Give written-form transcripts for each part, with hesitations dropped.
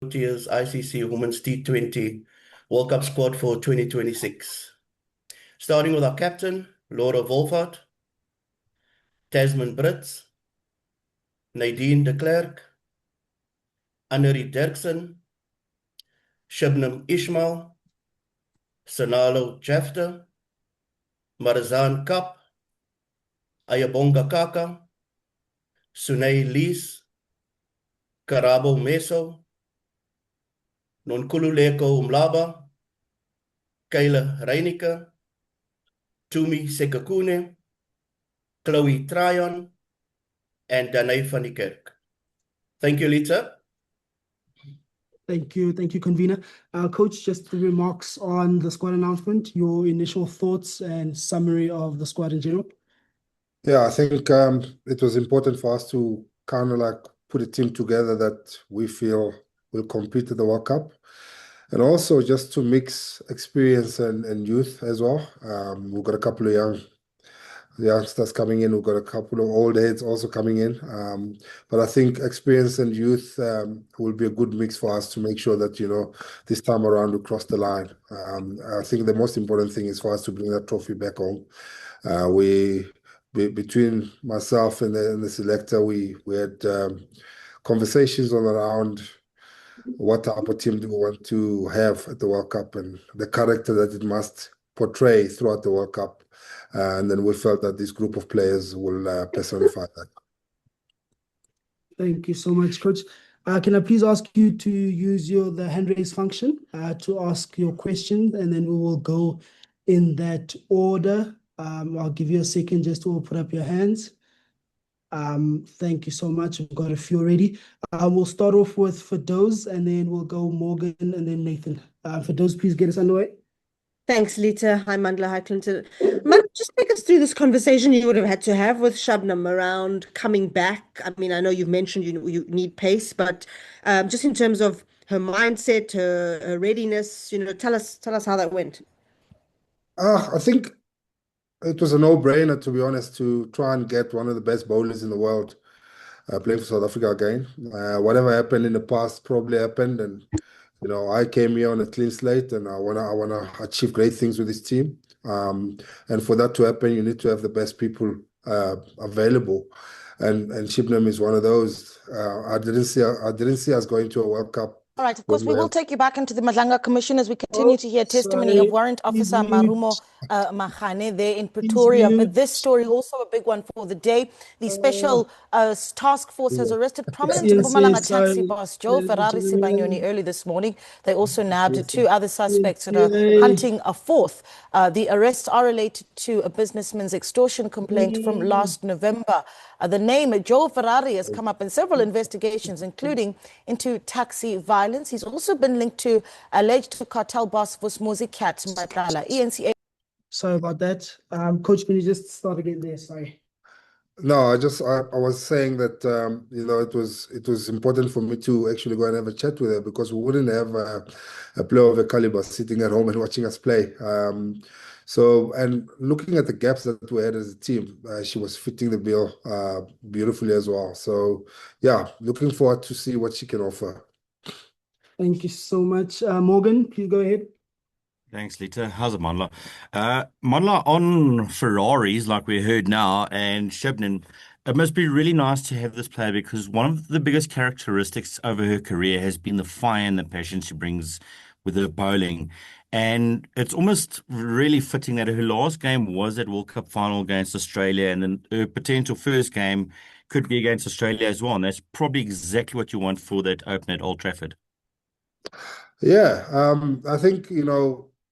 Proteas ICC Women's T20 World Cup squad for 2026. Starting with our captain, Laura Wolfhard, Tasman Brits, Nadine de Klerk, Annerie Derksen, Shabnim Ismail, Sanalo Jafta, Marizan Kap, Ayabonga Kaka, Sunay Lees, Karabo Meso, Nonkululeko Umlaba, Kayla Reinicke, Tumi Sekakune, Chloe Tryon, and Danai van die Kerk. Thank you, Lita. Thank you, Convenor. Coach, just the remarks on the squad announcement, your initial thoughts and summary of the squad in general. Yeah, I think it was important for us to kind of like put a team together that we feel will compete at the World Cup. And also just to mix experience and youth as well. We've got a couple of youngsters coming in. We've got a couple of old heads also coming in. But I think experience and youth will be a good mix for us to make sure that, this time around we cross the line. I think the most important thing is for us to bring that trophy back home. Between myself and the selector, we had conversations on around what type of team do we want to have at the World Cup and the character that it must portray throughout the World Cup. And then we felt that this group of players will personify that. Thank you so much, Coach. Can I please ask you to use the hand raise function to ask your question, and then we will go in that order. I'll give you a second just to put up your hands. Thank you so much. We've got a few already. We'll start off with Firdaus, and then we'll go Morgan and then Nathan. Firdaus, please get us underway. Thanks, Lita. Hi, Mandla. Hi, Clinton. Mandla, just take us through this conversation you would have had to have with Shabnim around coming back. I mean, I know you've mentioned you need pace, but just in terms of her mindset, her readiness, tell us how that went. I think it was a no-brainer, to be honest, to try and get one of the best bowlers in the world playing for South Africa again. Whatever happened in the past probably happened, and I came here on a clean slate, and I wanna achieve great things with this team. And for that to happen, you need to have the best people available. And Shabnim is one of those. I didn't see us going to a World Cup. All right, of course, we will take you back into the Mandla Commission as we continue to hear testimony of Warrant Officer Marumo Mahane there in Pretoria. But this story also a big one for the day. The special task force has arrested prominent Mpumalanga taxi boss Joe Ferrari Sibanyoni early this morning. They also nabbed two other suspects that are hunting a fourth. The arrests are related to a businessman's extortion complaint from last November. The name Joe Ferrari has come up in several investigations, including into taxi violence. He's also been linked to alleged cartel boss Vusmuzi Cat Mandla. ENCA. Sorry about that. Coach, can you just start again there? Sorry. No, I was saying that it was important for me to actually go and have a chat with her, because we wouldn't have a player of a caliber sitting at home and watching us play. And looking at the gaps that we had as a team, she was fitting the bill beautifully as well. So yeah, looking forward to see what she can offer. Thank you so much. Morgan, please go ahead. Thanks, Lita. How's it, Mandla? Mandla, on Ferraris, like we heard now, and Shabnim, it must be really nice to have this player, because one of the biggest characteristics over her career has been the fire and the passion she brings with her bowling. And it's almost really fitting that her last game was that World Cup final against Australia, and then her potential first game could be against Australia as well. And that's probably exactly what you want for that opener at Old Trafford. Yeah, I think,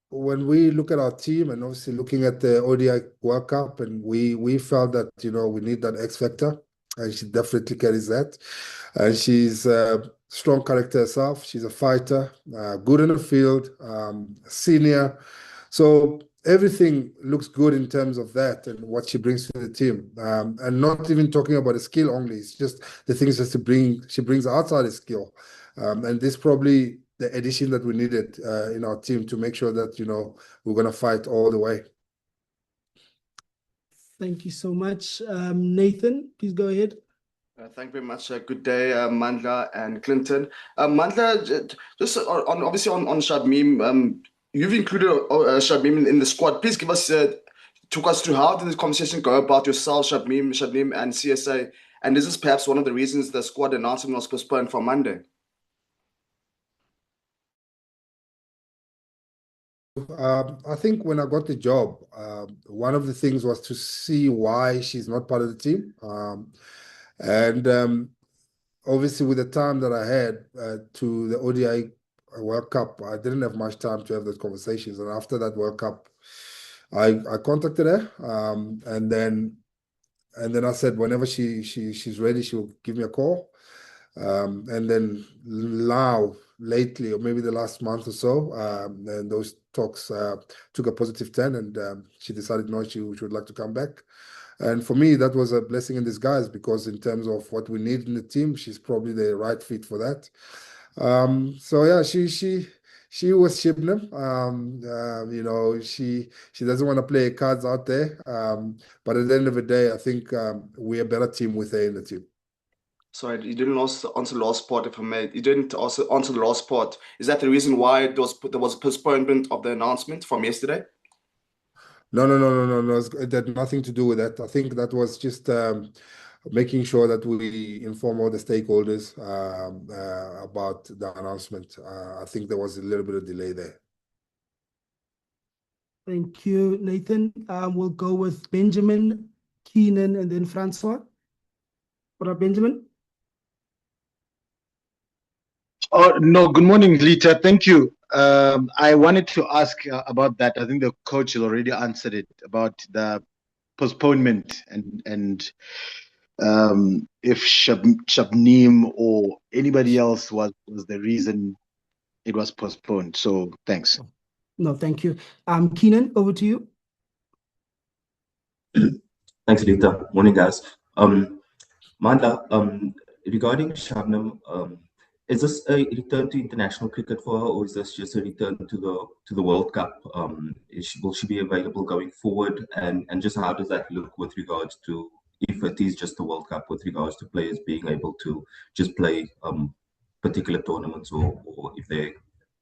when we look at our team, and obviously looking at the ODI World Cup, and we felt that, we need that X factor, and she definitely carries that. And she's a strong character herself. She's a fighter, good in the field, senior. So everything looks good in terms of that and what she brings to the team. And not even talking about the skill only, it's just the things that she brings outside the skill. And this probably the addition that we needed in our team to make sure that, we're going to fight all the way. Thank you so much. Nathan, please go ahead. Thank you very much. Good day, Mandla and Clinton. Mandla, just obviously on Shabnim, you've included Shabnim in the squad. Please give us took us through how did this conversation go about yourself, Shabnim, and CSA, and is this perhaps one of the reasons the squad announcement was postponed for Monday? I think when I got the job, one of the things was to see why she's not part of the team. And obviously, with the time that I had to the ODI World Cup, I didn't have much time to have those conversations. And after that World Cup, I contacted her, and then I said whenever she's ready, she'll give me a call. And then now, lately, or maybe the last month or so, and those talks took a positive turn, and she decided no, she would like to come back. And for me, that was a blessing in disguise because in terms of what we need in the team, she's probably the right fit for that. So yeah, she was Shabnim. She doesn't want to play cards out there. But at the end of the day, I think we're a better team with her in the team. Sorry, you didn't also answer the last part, if I may. You didn't also answer the last part. Is that the reason why there was a postponement of the announcement from yesterday? No. It had nothing to do with that. I think that was just making sure that we inform all the stakeholders about the announcement. I think there was a little bit of delay there. Thank you, Nathan. We'll go with Benjamin, Keenan, and then Francois. What up, Benjamin? Oh, no, good morning, Lita. Thank you. I wanted to ask about that. I think the coach has already answered it about the postponement and if Shabnim or anybody else was the reason it was postponed. So thanks. No, thank you. Keenan, over to you. Thanks, Lita. Morning, guys. Mandla, regarding Shabnim, is this a return to international cricket for her, or is this just a return to the World Cup? Will she be available going forward? And just how does that look with regards to if it is just the World Cup, with regards to players being able to just play particular tournaments, or if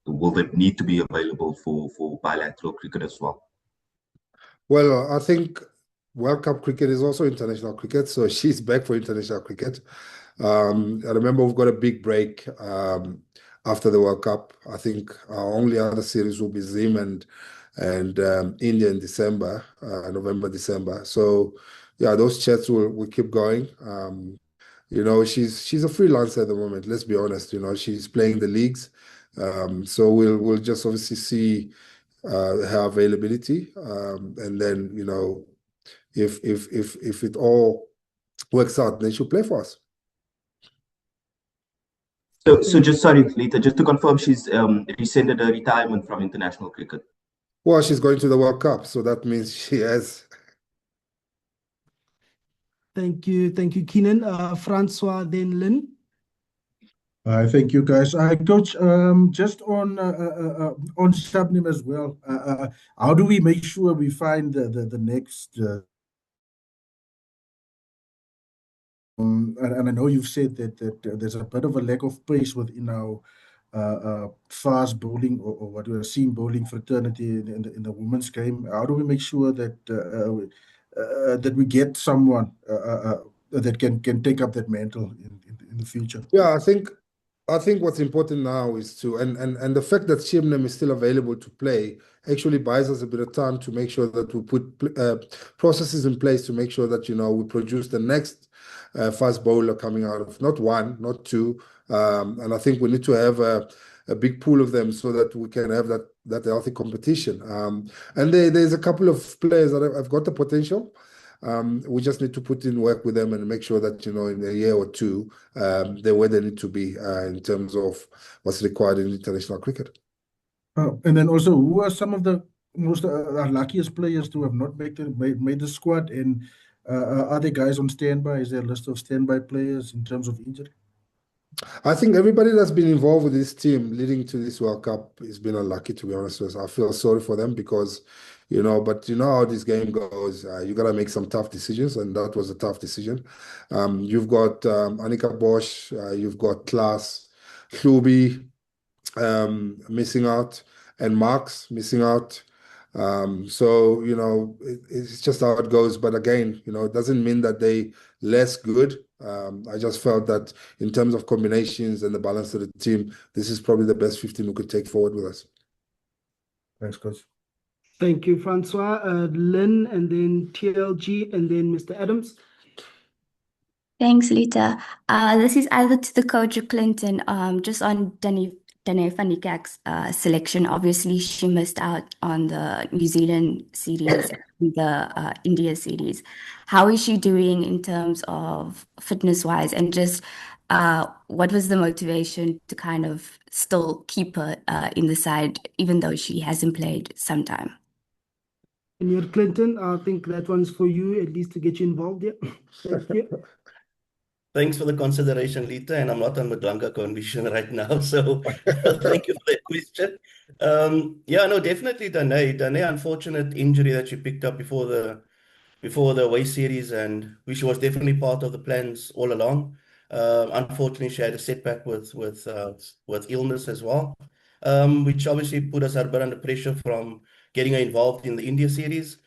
will they need to be available for bilateral cricket as well? Well, I think World Cup cricket is also international cricket, so she's back for international cricket. I remember we've got a big break after the World Cup. I think our only other series will be Zim and India in December, November, December. So yeah, those chats will keep going. She's a freelancer at the moment. Let's be honest. She's playing the leagues, so we'll just obviously see her availability, and then if it all works out, then she'll play for us. So just sorry, Lita, just to confirm, she's rescinded her retirement from international cricket. Well, she's going to the World Cup, so that means she has. Thank you, Keenan. Francois, then Lynn. Thank you, guys. Coach, just on Shabnim as well. How do we make sure we find the next? And I know you've said that there's a bit of a lack of pace within our fast bowling or what we are seeing bowling fraternity in the women's game. How do we make sure that that we get someone that can take up that mantle in the future? Yeah, I think what's important now is to and the fact that Shabnim is still available to play actually buys us a bit of time to make sure that we put processes in place to make sure that we produce the next fast bowler coming out of not one, not two, and I think we need to have a big pool of them so that we can have that healthy competition. And there's a couple of players that have got the potential. We just need to put in work with them and make sure that in a year or two they're where they need to be in terms of what's required in international cricket. And then also, who are some of the most luckiest players to have not made the squad? And are there guys on standby? Is there a list of standby players in terms of injury? I think everybody that's been involved with this team leading to this World Cup has been unlucky, to be honest with us. I feel sorry for them because But you know how this game goes. You got to make some tough decisions, and that was a tough decision. You've got Annika Bosch, you've got Klaas, Hlubi missing out, and Marx missing out. So, it's just how it goes. But again, it doesn't mean that they less good. I just felt that in terms of combinations and the balance of the team, this is probably the best 15 we could take forward with us. Thanks, coach. Thank you, Francois. Lynn, and then TLG, and then Mr. Adams. Thanks, Lita. This is either to the coach or Clinton, just on Dane van Niekerk's selection. Obviously, she missed out on the New Zealand series, the India series. How is she doing in terms of fitness-wise, and just what was the motivation to kind of still keep her in the side, even though she hasn't played some time? And you're Clinton, I think that one's for you, at least to get you involved here. Thank you. Thanks for the consideration, Lita, and I'm not on Mandla condition right now, so thank you for that question. Yeah, no, definitely Dane. Dane, unfortunate injury that she picked up before the away series, and which was definitely part of the plans all along. Unfortunately, she had a setback with illness as well, which obviously put us a bit under pressure from getting her involved in the India series.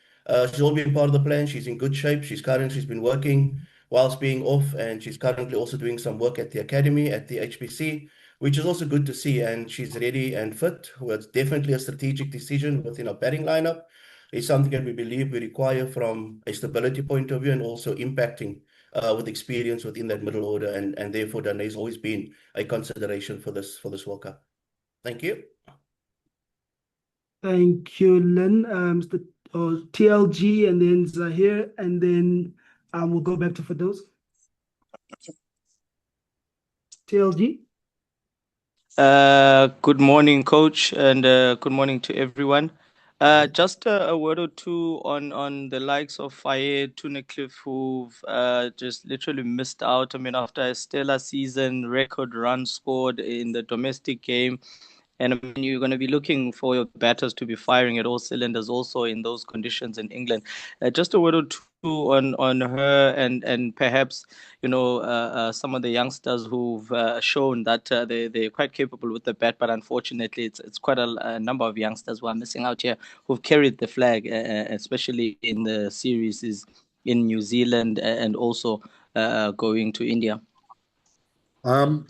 She's all been part of the plan. She's in good shape. She's been working whilst being off, and she's currently also doing some work at the academy at the HPC, which is also good to see. And she's ready and fit. It's definitely a strategic decision within our batting lineup. It's something that we believe we require from a stability point of view, and also impacting with experience within that middle order. And therefore, Dane has always been a consideration for this World Cup. Thank you. Thank you, Lynn. Mr. TLG, and then Zahir, and then we'll go back to Firdaus. TLG. Good morning, coach, and good morning to everyone. Just a word or two on the likes of Faye, Tunnicliffe, who've just literally missed out. I mean, after a stellar season, record runs scored in the domestic game. And I mean, you're going to be looking for your batters to be firing at all cylinders also in those conditions in England. Just a word or two on her and perhaps, some of the youngsters who've shown that they're quite capable with the bat, but unfortunately it's quite a number of youngsters who are missing out here who've carried the flag, especially in the series in New Zealand and also going to India. I'm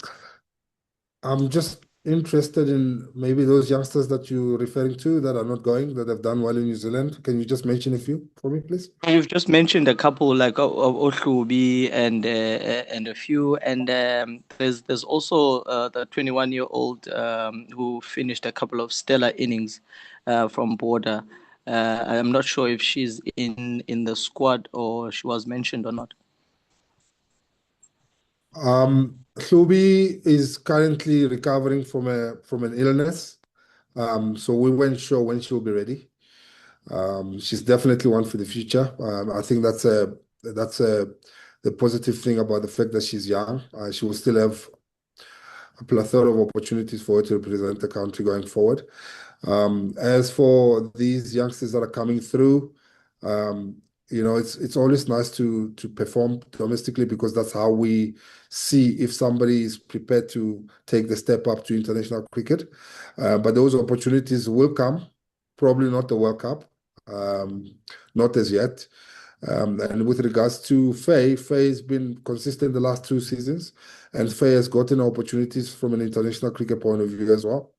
just interested in maybe those youngsters that you're referring to that are not going, that have done well in New Zealand. Can you just mention a few for me, please? You've just mentioned a couple like Ohlubi and a few, and there's also the 21-year-old who finished a couple of stellar innings from Border. I'm not sure if she's in the squad or she was mentioned or not. Hlubi is currently recovering from an illness, so we weren't sure when she'll be ready. She's definitely one for the future. I think that's the positive thing about the fact that she's young. She will still have a plethora of opportunities for her to represent the country going forward. As for these youngsters that are coming through, it's always nice to perform domestically, because that's how we see if somebody is prepared to take the step up to international cricket. But those opportunities will come, probably not the World Cup, not as yet. And with regards to Faye's been consistent the last 2 seasons, and Faye has gotten opportunities from an international cricket point of view as well.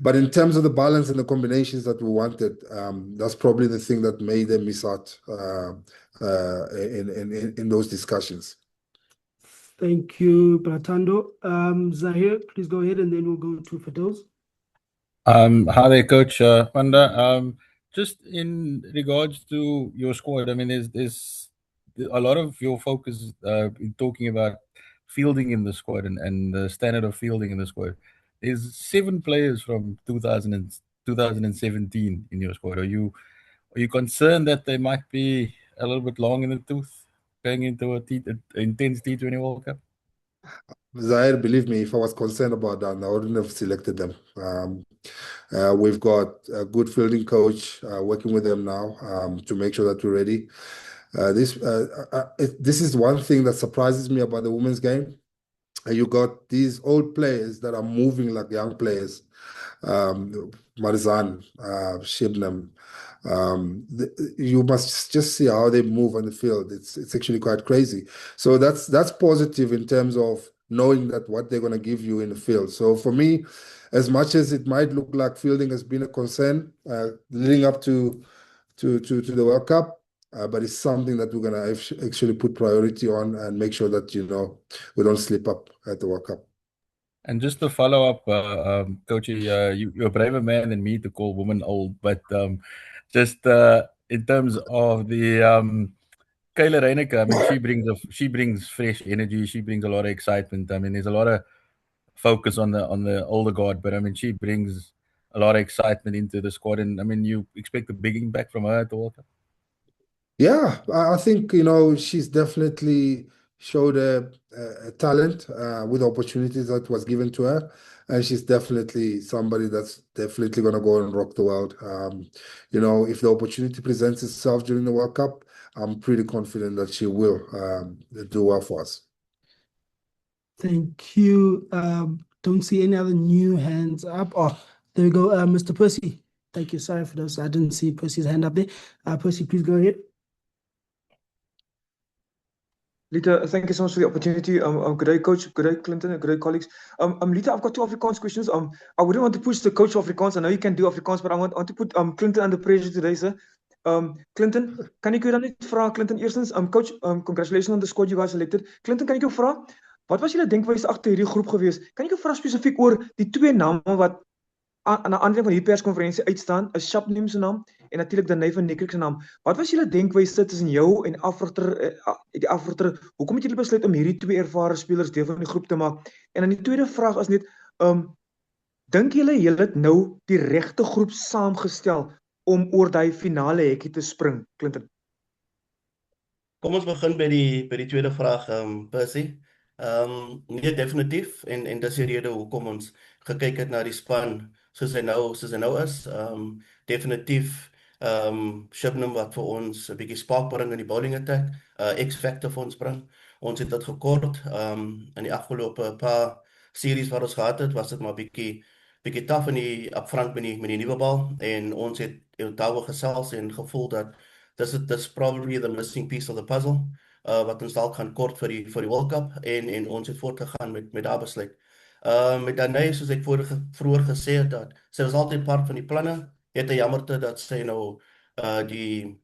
But in terms of the balance and the combinations that we wanted, that's probably the thing that made them miss out in those discussions. Thank you, Pratando. Zahir, please go ahead, and then we'll go to Firdaus. Hi there, Coach Wanda. Just in regards to your squad, I mean, there's a lot of your focus in talking about fielding in the squad and the standard of fielding in the squad. There's 7 players from 2017 in your squad. Are you concerned that they might be a little bit long in the tooth going into an intense T20 World Cup? Zaire, believe me, if I was concerned about that, I wouldn't have selected them. We've got a good fielding coach working with them now to make sure that we're ready. This is one thing that surprises me about the women's game. You got these old players that are moving like young players. Marizan, Shabnim. You must just see how they move on the field. It's actually quite crazy. So that's positive in terms of knowing that what they're going to give you in the field. So for me, as much as it might look like fielding has been a concern leading up to the World Cup, but it's something that we're going to actually put priority on and make sure that we don't slip up at the World Cup. And just to follow up, Coach, you're a braver man than me to call women old, but just in terms of the Kayla Reineke, I mean, she brings fresh energy. She brings a lot of excitement. I mean, there's a lot of focus on the older guard, but I mean, she brings a lot of excitement into the squad. And I mean, you expect a big impact from her at the World Cup? Yeah, I think she's definitely showed a talent with opportunities that was given to her, and she's definitely somebody that's definitely going to go and rock the world. If the opportunity presents itself during the World Cup, I'm pretty confident that she will do well for us. Thank you. Don't see any other new hands up. Oh, there we go. Mr. Percy. Thank you. Sorry for those. I didn't see Percy's hand up there. Percy, please go ahead. Lita, thank you so much for the opportunity. Good day, Coach. Good day, Clinton, and good day, colleagues. Lita, I've got two Afrikaans questions. I wouldn't want to push the coach of Afrikaans. I know you can do Afrikaans, but I want to put Clinton under pressure today, sir. Clinton, kan ek u dan net vra, Clinton, eerstens, Coach, congratulations on the squad you guys selected. Clinton, kan ek jou vra, wat was julle denkwyse agter hierdie groep gewees? Kan ek jou vra spesifiek oor die twee name wat aan die aanleiding van hierdie perskonferensie uitstaan, is Shabnim se naam en natuurlik Danai van Niekerk se naam. Wat was julle denkwyse tussen jou en die afrigter? Hoekom het julle besluit om hierdie twee ervare spelers deel van die groep te maak? En dan die tweede vraag is net, dink julle het nou die regte groep saamgestel om oor daai finale hekkie te spring, Clinton? Kom ons begin by die tweede vraag, Percy. Nee, definitief. En dis die rede hoekom ons gekyk het na die span soos hy nou is. Definitief Shabnim wat vir ons 'n bietjie spark bring in die bowling attack, X-factor vir ons bring. Ons het dit gekort in die afgelope paar series wat ons gehad het, was dit maar bietjie taaf in die upfront met die nuwe bal, en ons het daaroor gesels en gevoel dat dis probably the missing piece of the puzzle wat ons dalk gaan kort vir die World Cup, en ons het voortgegaan met daardie besluit. Met Danai, soos ek vroeër gesê het, dat sy was altyd part van die planne. Het 'n jammerte dat sy nou die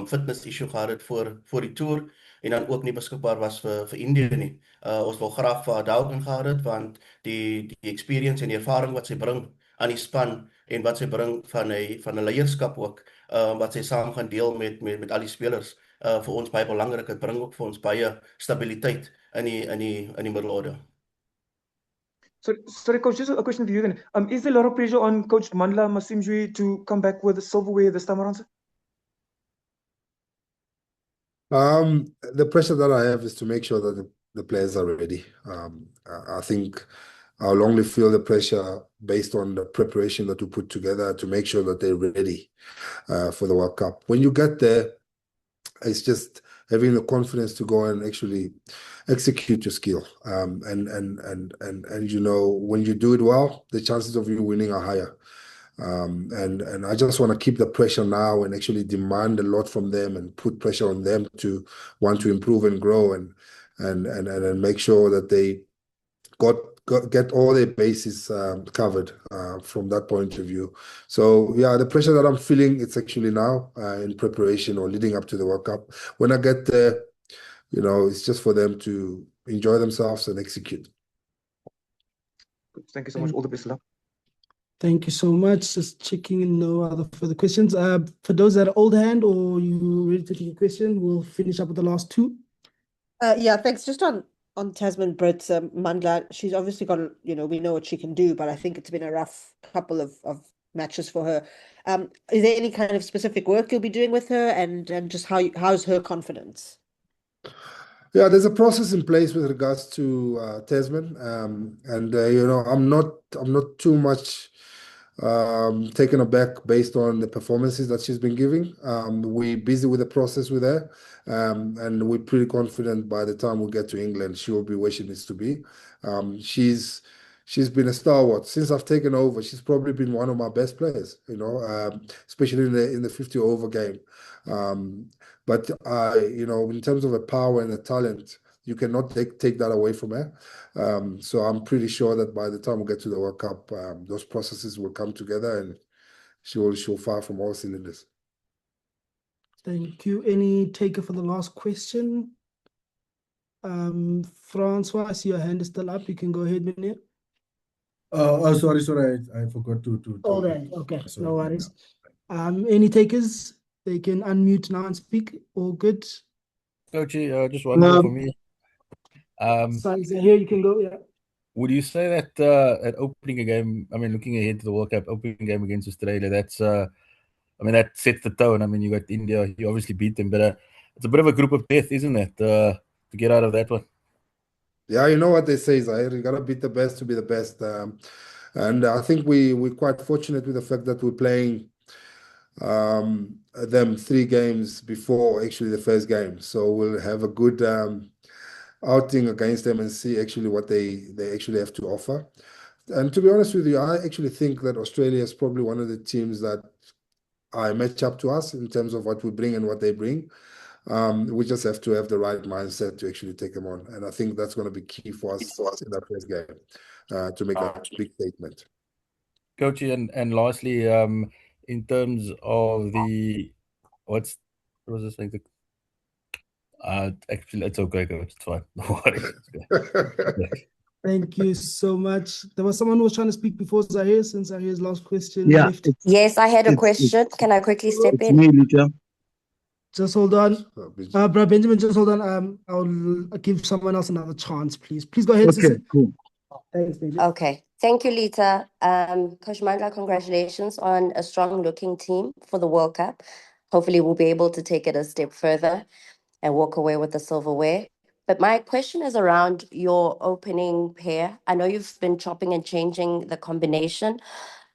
fitness issue gehad het voor die toer, en dan ook nie beskikbaar was vir Indië nie. Ons wil graag vir haar daar gehad het, want die experience en die ervaring wat sy bring aan die span, en wat sy bring van 'n leierskap ook, wat sy saam gaan deel met al die spelers, vir ons baie belangrik. Dit bring ook vir ons baie stabiliteit in die middelorde. Sorry, Coach, just a question for you then. Is there a lot of pressure on Coach Mandla Mashimbyi to come back with the silverware this time around, sir? The pressure that I have is to make sure that the players are ready. I think I'll only feel the pressure based on the preparation that we put together to make sure that they're ready for the World Cup. When you get there, it's just having the confidence to go and actually execute your skill. And when you do it well, the chances of you winning are higher. And I just want to keep the pressure now and actually demand a lot from them and put pressure on them to want to improve and grow and make sure that they get all their bases covered from that point of view. So yeah, the pressure that I'm feeling, it's actually now in preparation or leading up to the World Cup. When I get there, it's just for them to enjoy themselves and execute. Thank you so much. All the best, luck. Thank you so much. Just checking in, no other further questions. For those that are old hand or you ready to take a question, we'll finish up with the last two. Yeah, thanks. Just on Tasman Brits, Mandla, she's obviously got, we know what she can do, but I think it's been a rough couple of matches for her. Is there any kind of specific work you'll be doing with her, and just how's her confidence? Yeah, there's a process in place with regards to Tasman, and you know, I'm not too much taken aback based on the performances that she's been giving. We're busy with the process with her, and we're pretty confident by the time we get to England, she will be where she needs to be. She's been a stalwart since I've taken over. She's probably been one of my best players, you know, especially in the 50 over game. But you know, in terms of the power and the talent, you cannot take that away from her. So I'm pretty sure that by the time we get to the World Cup, those processes will come together and she'll fire from all cylinders. Thank you. Any taker for the last question? Francois, I see your hand is still up. You can go ahead, Minnie. Sorry, I forgot to. All right, okay, Sorry. no worries. Any takers? They can unmute now and speak. All good. Coachy, just one more for me. Sorry, here you can go. Yeah. Would you say that at opening a game, I mean, looking ahead to the World Cup, opening game against Australia, that's, I mean, that sets the tone. I mean, you got India, you obviously beat them, but it's a bit of a group of death, isn't it, to get out of that one? Yeah, you know what they say, Zahir, you gotta beat the best to be the best. And I think we're quite fortunate with the fact that we're playing them 3 games before actually the first game. So we'll have a good outing against them and see actually what they actually have to offer. And to be honest with you, I actually think that Australia is probably one of the teams that I match up to us in terms of what we bring and what they bring. We just have to have the right mindset to actually take them on. And I think that's going to be key for us in that first game to make a big statement. Coachy, and lastly, in terms of the, what was this like? Actually, it's okay, Coach. It's fine. No worries. Thank you so much. There was someone who was trying to speak before Zahir, since Zahir's last question left. Yes, I had a question. Can I quickly step in? Me, Lita. Just hold on. Bro, Benjamin, just hold on. I'll give someone else another chance, please. Please go ahead, Okay, Sissy. cool. Thanks, baby. Okay. Thank you, Lita. Coach Mandla, congratulations on a strong-looking team for the World Cup. Hopefully, we'll be able to take it a step further and walk away with the silverware. But my question is around your opening pair. I know you've been chopping and changing the combination.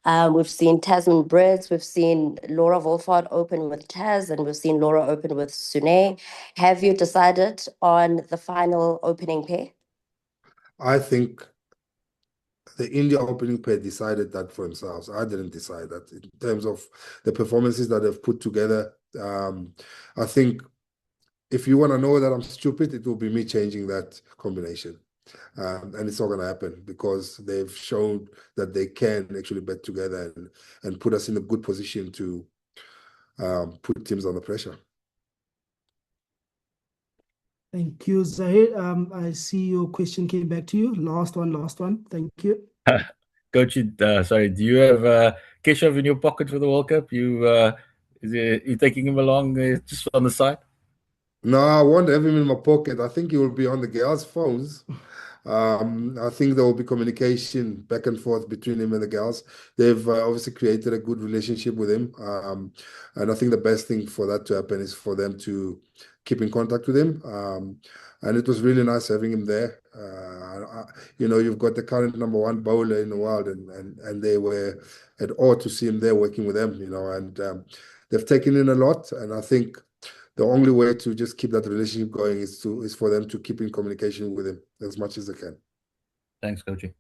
We've seen Tasman Preez, we've seen Laura Wolfhard open with Taz, and we've seen Laura open with Sune. Have you decided on the final opening pair? I think the India opening pair decided that for themselves. I didn't decide that in terms of the performances that they've put together. I think if you want to know that I'm stupid, it will be me changing that combination. And it's not going to happen because they've shown that they can actually bet together and put us in a good position to put teams under pressure. Thank you, Zahir. I see your question came back to you. Last one. Thank you. Coach, sorry, do you have Keshav in your pocket for the World Cup? You taking him along just on the side? No, I won't have him in my pocket. I think he will be on the girls' phones. I think there will be communication back and forth between him and the girls. They've obviously created a good relationship with him. And I think the best thing for that to happen is for them to keep in contact with him. And it was really nice having him there. You know, you've got the current #1 bowler in the world, and they were at awe to see him there working with them, you know, and they've taken in a lot. And I think the only way to just keep that relationship going is for them to keep in communication with him as much as they can. Thanks, Coachy.